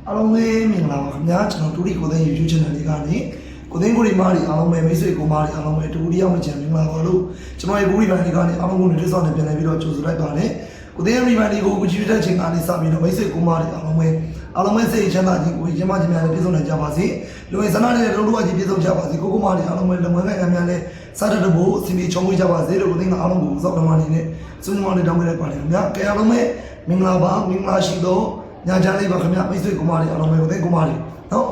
အားလုံးပဲမင်္ဂလာပါခင်ဗျာကျွန်တော်တူရီကိုသိန်း YouTube channel လေးကနေကိုသိန်းကိုရီမားတွေအားလုံးပဲမိတ်ဆွေကိုမားတွေအားလုံးပဲတူရီရောက်မှချင်မင်္ဂလာပါလို့ကျွန်တော်ရဲ့ဘူရီဘန်လေးကနေအားလုံးကိုနေတစ်စောင်းနဲ့ပြန်လည်ပြီးတော့ကြိုဆိုလိုက်ပါတယ်ကိုသိန်းရီဘန်လေးကိုကြည့်တဲ့ချိန်ကနေစပြီးတော့မိတ်ဆွေကိုမားတွေအားလုံးပဲစိတ်ချမ်းသာခြင်းကိုရမခြင်းများနဲ့ပြည့်စုံနိုင်ကြပါစေလူဝင်စနာနဲ့လုံးဝကြီးပြည့်စုံကြပါစေကိုမားတွေအားလုံးပဲလုံငန်းကိုင်အများနဲ့စားတဲ့ဖို့အစီအမီချုံဝေးကြပါစေလို့ကိုသိန်းကအားလုံးကိုစောင့်တော်မှနေနဲ့စုံမနဲ့တောင်းပေးလိုက်ပါတယ်ခင်ဗျာကဲအားလုံးပဲမင်္ဂလာပါမင်္ဂလာရှိသောညာချမ်းလေးပါခင်ဗျမိတ်ဆွေကိုမားတွေအားလုံးပဲကိုသိန်းကိုမားတွေနော်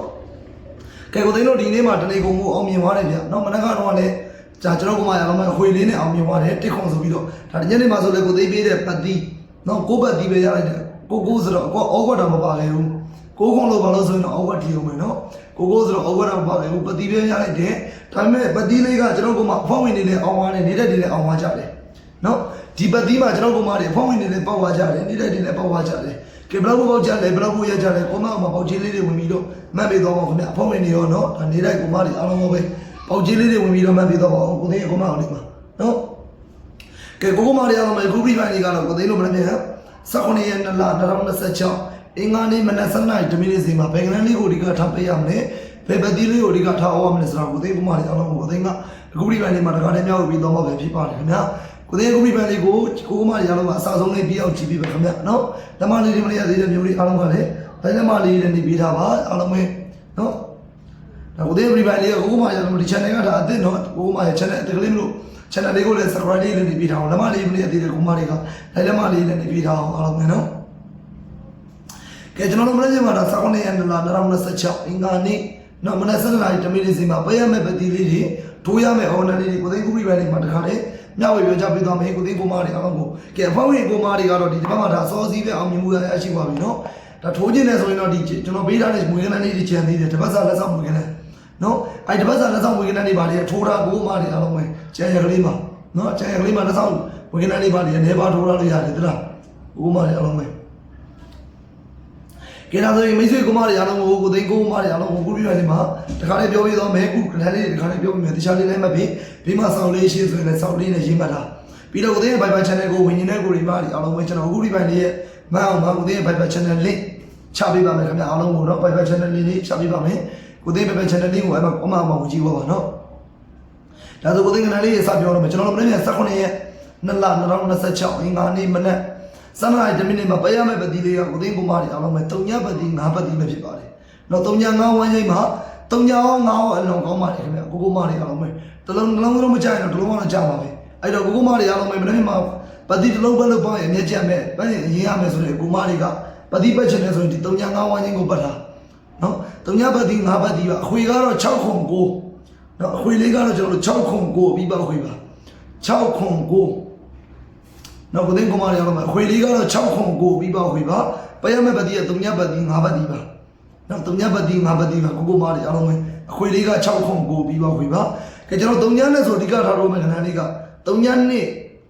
ကဲကိုသိန်းတို့ဒီနေ့မှာတနေကုန်ကိုအောင်မြင်သွားတယ်ဗျနော်မနက်ကတော့လည်းကျွန်တော်ကိုမားရအောင်မယ်အခွေလေးနဲ့အောင်မြင်သွားတယ်တစ်ခွန်ဆိုပြီးတော့ဒါညနေမှာဆိုလည်းကိုသိန်းပေးတဲ့ပတ်တီးနော်ကိုပတ်တီးပဲရလိုက်တယ်ကိုဆိုတော့အောက်ကွက်တော့မပါခဲ့ဘူးကိုခွန်လို့ဘာလို့ဆိုရင်တော့အောက်ကွက်ထီအောင်မယ်နော်ကိုဆိုတော့အောက်ကွက်တော့မပါခဲ့ဘူးပတ်တီးပဲရလိုက်တယ်ဒါပေမဲ့ပတ်တီးလေးကကျွန်တော်ကိုမားအဖောက်ဝင်နေလဲအောင်သွားတယ်နေတဲ့တွေလည်းအောင်သွားကြတယ်နော်ဒီပတ်တီးမှာကျွန်တော်ကိုမားတွေအဖောက်ဝင်နေလဲပေါက်သွားကြတယ်နေတဲ့တွေလည်းပေါက်သွားကြတယ်ကဲဘလောက်ပေါက်ကြလဲဘလောက်ကိုရကြလဲကိုမအောင်မှာပေါက်ကြီးလေးတွေဝင်ပြီးတော့မှတ်ပေးတော့ပါခင်ဗျအဖောက်ဝင်နေရောနော်ဒါနေတိုင်းကိုမတွေအားလုံးပဲပေါက်ကြီးလေးတွေဝင်ပြီးတော့မှတ်ပေးတော့ပါအောင်ကိုသိန်းကိုမအောင်လေးပါနော်ကဲကိုမတွေအားလုံးပဲဂူပီပိုင်းလေးကတော့ကိုသိန်းတို့ဘယ်နဲ့19ရက်2လ2026အင်္ဂါနေ့မနက်7:00နာရီမိနစ်စီမှာဘယ်ကလန်းလေးကိုဒီကထားပေးရမလဲဘယ်ပတ်တီးလေးကိုဒီကထားအောင်ရမလဲဆိုတော့ကိုသိန်းကိုမတွေအားလုံးကိုသိန်းကဂူပီပိုင်းလေးမှာတခါတည်းမြောက်ပြီးတော့မှပဲဖြစ်ပါတယ်ခင်ဗျကိုသိန်းဂူပီပိုင်းလေးကိုမတွေအားလုံးကအစားဆုံးလေးပြီးအောင်ကြည့်ပြီးပါခင်ဗျနော်လက်မလေးတွေမရသေးတဲ့မျိုးလေးအားလုံးကလည်းလက်မလေးတွေနေပြီးထားပါအားလုံးပဲနော်ဒါကိုသိန်းဂူပီပိုင်းလေးကကိုမရအားလုံးဒီ channel ကဒါအသစ်နော်ကိုမရ channel အတကလေးမလို့ channel လေးကိုလည်း subscribe လေးနေပြီးထားအောင်လက်မလေးမရသေးတဲ့ကိုမတွေကလက်မလေးနဲ့နေပြီးထားအောင်အားလုံးပဲနော်ကဲကျွန်တော်တို့မနေ့ကမှဒါ19ရက်နေ့2026အင်္ဂါနေ့နော်မနက်7:00နာရီမိနစ်စီမှာပေးရမယ့်ပတိလေးတွေထိုးရမယ့် order လေးတွေကိုသိန်းဂူပီပိုင်းလေးမှာတခါတည်းမျှဝေပြောကြပေးသွားမယ်ကိုသိန်းကိုမားတွေအားလုံးကိုကဲအဖောက်ဝင်ကိုမားတွေကတော့ဒီတစ်ပတ်မှာဒါစောစီးပဲအောင်မြင်မှုရရှိပါပြီနော်ဒါထိုးခြင်းနဲ့ဆိုရင်တော့ဒီကျွန်တော်ပေးထားတဲ့မွေးကနန်းလေးတွေကျန်သေးတယ်တစ်ပတ်စာလက်ဆောင်မွေးကနန်းနော်အဲ့တစ်ပတ်စာလက်ဆောင်မွေးကနန်းတွေပါလေထိုးတာကိုမားတွေအားလုံးပဲကျန်ရကလေးမှာနော်ကျန်ရကလေးမှာလက်ဆောင်မွေးကနန်းလေးပါလေအနေပါထိုးထားလို့ရတယ်တလားကိုမားတွေအားလုံးပဲကဲဒါဆိုရင်မိတ်ဆွေကိုမားတွေအားလုံးကိုသိန်းကိုမားတွေအားလုံးကိုဂူပီပိုင်းလေးမှာတခါလေးပြောပြီးတော့မဲကူကနန်းလေးတခါလေးပြောပြီးမယ်တခြားလေးလည်းမှတ်ပြီးဘေးမှာစောင်းလေးရှိဆိုရင်လည်းစောင်းလေးနဲ့ရေးမှတ်တာပြီးတော့ကိုသိန်းရဲ့ Viber channel ကိုဝင်နေတဲ့ကိုရီမားတွေအားလုံးပဲကျွန်တော်ဂူပီပိုင်းလေးရဲ့မအောင်ပါကိုသိန်းရဲ့ Viber channel link ချပေးပါမယ်ခင်ဗျအားလုံးကိုတော့ Viber channel link လေးချပေးပါမယ်ကိုသိန်း Viber channel link ကိုအဲ့မှာအမဝင်ကြည့်ပါနော်ဒါဆိုကိုသိန်းကနန်းလေးရဲ့စပြောတော့မယ်ကျွန်တော်တို့မနေ့က19ရက်2လ2026အင်္ဂါနေ့မနက်7:00နာရီမိနစ်မှာပေးရမယ့်ပတိလေးကကိုသိန်းကိုမားတွေအားလုံးပဲ3ညပတ်တိ5ပတ်တိပဲဖြစ်ပါတယ်နော်3ည5ဝန်းချိန်မှာ3ည5အလုံးကောင်းပါတယ်ခင်ဗျကိုမားတွေအားလုံးပဲတလုံးလုံးမကြိုက်တော့တလုံးမှတော့ကြာပါပဲအဲ့တော့ကိုမားတွေအားလုံးပဲမနေ့မှာပတိတလုံးပဲလို့ပေါ့ရမြက်ချက်မဲ့ပဲရေးရမယ်ဆိုရင်ကိုမားတွေကပတိပတ်ချင်တယ်ဆိုရင်ဒီ3ည5ဝန်းချိန်ကိုပတ်တာနော်3ညပတ်တိ5ပတ်တိပါအခွေကတော့6ခု9နော်အခွေလေးကတော့ကျွန်တော်တို့6ခု9ပြီးပါအခွေပါ6ခု9နော်ကိုသိန်းကိုမားတွေအားလုံးပဲအခွေလေးကတော့6ခု9ပြီးပါအခွေပါပေးရမယ့်ပတိက3ညပတ်တိ5ပတ်တိပါနော်3ညပတ်တိ5ပတ်တိပါကိုမားတွေအားလုံးပဲအခွေလေးက6ခု9ပြီးပါအခွေပါကဲကျွန်တော်3ညနဲ့ဆိုအဓိကထားတော့မယ့်ခဏလေးက3ည2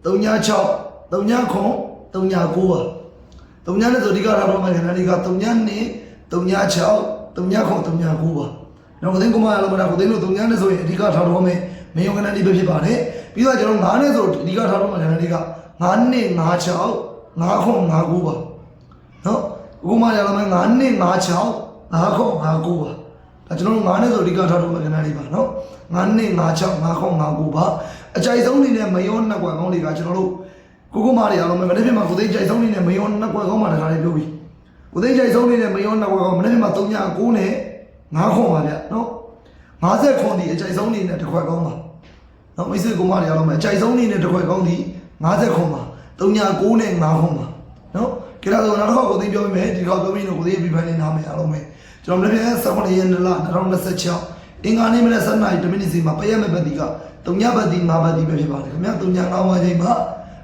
3ည6 3ည9 3ည9ပါ3ညနဲ့ဆိုအဓိကထားတော့မယ့်ခဏလေးက3ည2 3ည6 3ည9 3ည9ပါနော်ကိုသိန်းကိုမားအားလုံးပဲကိုသိန်းတို့3ညနဲ့ဆိုရင်အဓိကထားတော့မယ့်မယုံခဏလေးပဲဖြစ်ပါတယ်ပြီးတော့ကျွန်တော်9နဲ့ဆိုအဓိကထားတော့မယ့်ခဏလေးက9 2 5 6 5 9 5 9ပါနော်ကိုမားရလာမယ်9 2 5 6 5 9 5 9ပါဒါကျွန်တော်တို့9နဲ့ဆိုအဓိကထားတော့မယ့်ခဏလေးပါနော်9 2 5 6 5 9 5 9ပါအကြိုက်ဆုံးနေနဲ့မယောနှစ်ကွက်ကောင်းတွေကကျွန်တော်တို့ကိုမားတွေအားလုံးပဲမနေ့ကမှကိုသိန်းကြိုက်ဆုံးနေနဲ့မယောနှစ်ကွက်ကောင်းမှတခါလေးပြောပြီးကိုသိန်းကြိုက်ဆုံးနေနဲ့မယောနှစ်ကွက်ကောင်းမနေ့ကမှ3ည9နဲ့5ခွန်ပါဗျနော်50ခွန်ဒီအကြိုက်ဆုံးနေနဲ့တစ်ခွက်ကောင်းပါနော်မိတ်ဆွေကိုမားတွေအားလုံးပဲအကြိုက်ဆုံးနေနဲ့တစ်ခွက်ကောင်းဒီ50ခွန်ပါ3ည9နဲ့5ခွန်ပါနော်ကြည့်ရတော့နောက်တစ်ခါကိုသိန်းပြောပြီးမယ်ဒီခေါက်ပြောပြီးတော့ကိုသိန်းပြဖိုင်နေနားမယ်အားလုံးပဲကျွန်တော်မနေ့က19ရက်2လ2026အင်္ဂါနေ့မနက်7:00နာရီမိနစ်စီမှာပေးရမယ့်ပတိက3ညပတ်တိ5ပတ်တိပဲဖြစ်ပါတယ်ခင်ဗျာ3ည5ဝန်းချိန်မှာ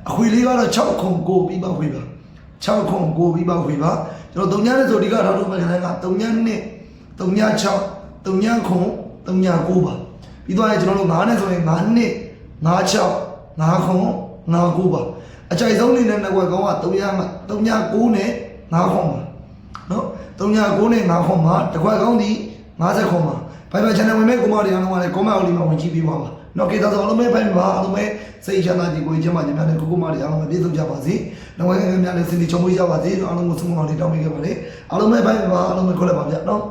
အခွေလေးကတော့6ခု9ပြီးပါခွေပါ6ခု9ပြီးပါခွေပါကျွန်တော်3ညနဲ့ဆိုအဓိကထားလို့မှခဏက3ည2 3ည6 3ည9 3ည9ပါပြီးတော့ကျွန်တော်တို့9နဲ့ဆိုရင်9 2 5 6 5 9 5 9ပါအကြိုက်ဆုံးနေနဲ့နှစ်ခွက်ကောင်းက3ည9နဲ့5ခွန်ပါနော်3ည9နဲ့5ခွန်ပါတစ်ခွက်ကောင်းဒီ50ခွန်ပါViber channel ဝင်မဲ့ကိုမတွေအားလုံးကလည်း comment အောက်လေးမှာဝင်ကြည့်ပေးပါပါ နော်ကေသားဆိုအားလုံးပဲဖိုင်မှာအားလုံးပဲစိတ်ချမ်းသာကြည်ကိုကျမ်းမာကြများနဲ့ကိုကိုမာတွေအားလုံးပဲပြည့်စုံကြပါစေနောက်ဝဲငယ်များလည်းစင်တီချုံမွေးကြပါစေအားလုံးကိုဆုမွန်တော်လေးတောင်းပေးခဲ့ပါလေအားလုံးပဲဖိုင်မှာအားလုံးပဲခေါ်လိုက်ပါဗျာနော်